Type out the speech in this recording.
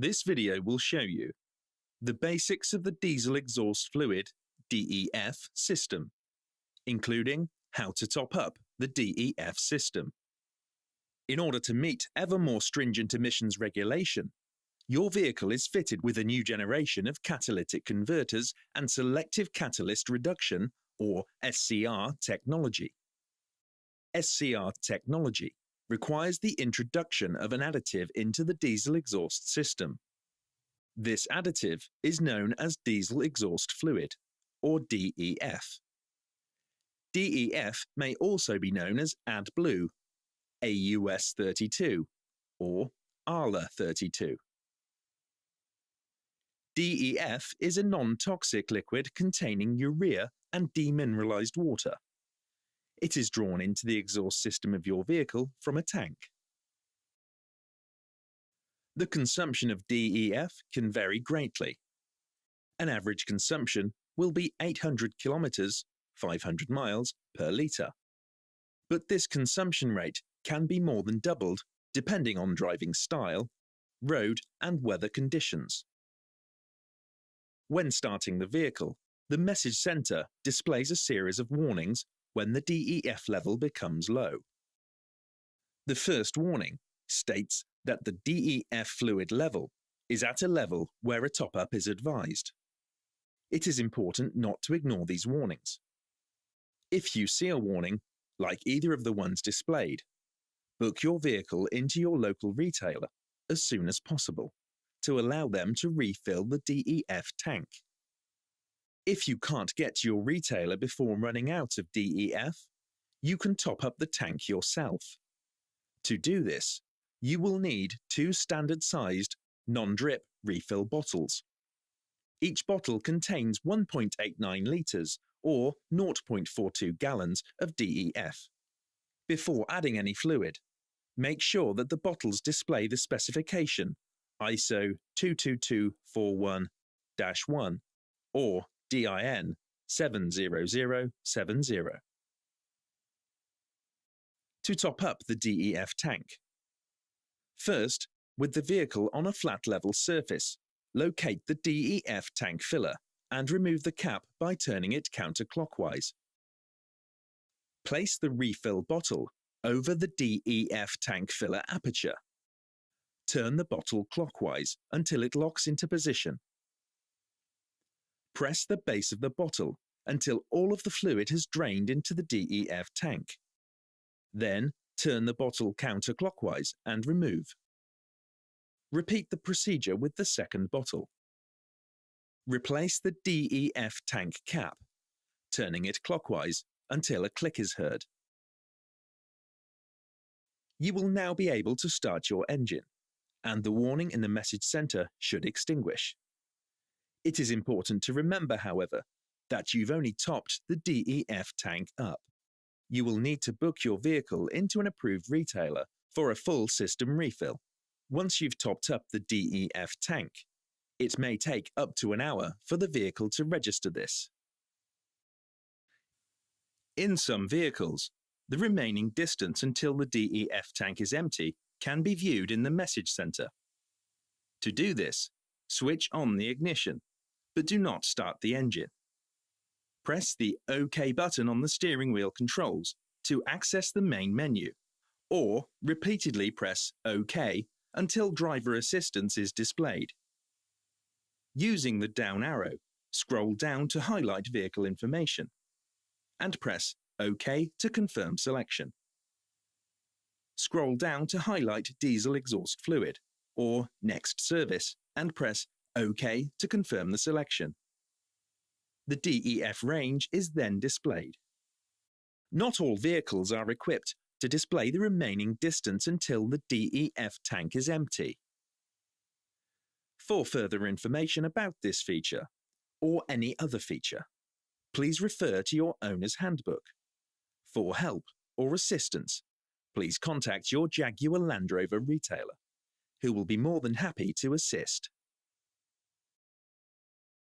This video will show you the basics of the diesel exhaust fluid DEF system, including how to top up the DEF system. In order to meet ever more stringent emissions regulation, your vehicle is fitted with a new generation of catalytic converters and selective catalyst reduction, or SCR technology. SCR technology requires the introduction of an additive into the diesel exhaust system. This additive is known as diesel exhaust fluid, or DEF. DEF may also be known as AdBlue, AUS32, or ALA32. DEF is a non-toxic liquid containing urea and demineralized water. It is drawn into the exhaust system of your vehicle from a tank. The consumption of DEF can vary greatly. An average consumption will be 800 kilometers, 500 miles per litre. But this consumption rate can be more than doubled depending on driving style, road and weather conditions. When starting the vehicle, the message center displays a series of warnings when the DEF level becomes low. The first warning states that the DEF fluid level is at a level where a top-up is advised. It is important not to ignore these warnings. If you see a warning, like either of the ones displayed, book your vehicle into your local retailer as soon as possible to allow them to refill the DEF tank. If you can't get to your retailer before running out of DEF, you can top up the tank yourself. To do this, you will need 2 standard-sized, non-drip refill bottles. Each bottle contains 1.89 litres or 0.42 gallons of DEF. Before adding any fluid, make sure that the bottles display the specification ISO 22241-1 or DIN 70070. To top up the DEF tank. First, with the vehicle on a flat level surface, locate the DEF tank filler and remove the cap by turning it counterclockwise. Place the refill bottle over the DEF tank filler aperture. Turn the bottle clockwise until it locks into position. Press the base of the bottle until all of the fluid has drained into the DEF tank. Then turn the bottle counterclockwise and remove. Repeat the procedure with the second bottle. Replace the DEF tank cap, turning it clockwise until a click is heard. You will now be able to start your engine, and the warning in the message center should extinguish. It is important to remember, however, that you've only topped the DEF tank up. You will need to book your vehicle into an approved retailer for a full system refill. Once you've topped up the DEF tank, it may take up to an hour for the vehicle to register this. In some vehicles, the remaining distance until the DEF tank is empty can be viewed in the message center. To do this, switch on the ignition, but do not start the engine. Press the OK button on the steering wheel controls to access the main menu, or repeatedly press OK until driver assistance is displayed. Using the down arrow, scroll down to highlight vehicle information, and press OK to confirm selection. Scroll down to highlight diesel exhaust fluid, or Next Service, and press OK to confirm the selection. The DEF range is then displayed. Not all vehicles are equipped to display the remaining distance until the DEF tank is empty. For further information about this feature, or any other feature, please refer to your owner's handbook. For help or assistance, please contact your Jaguar Land Rover retailer, who will be more than happy to assist.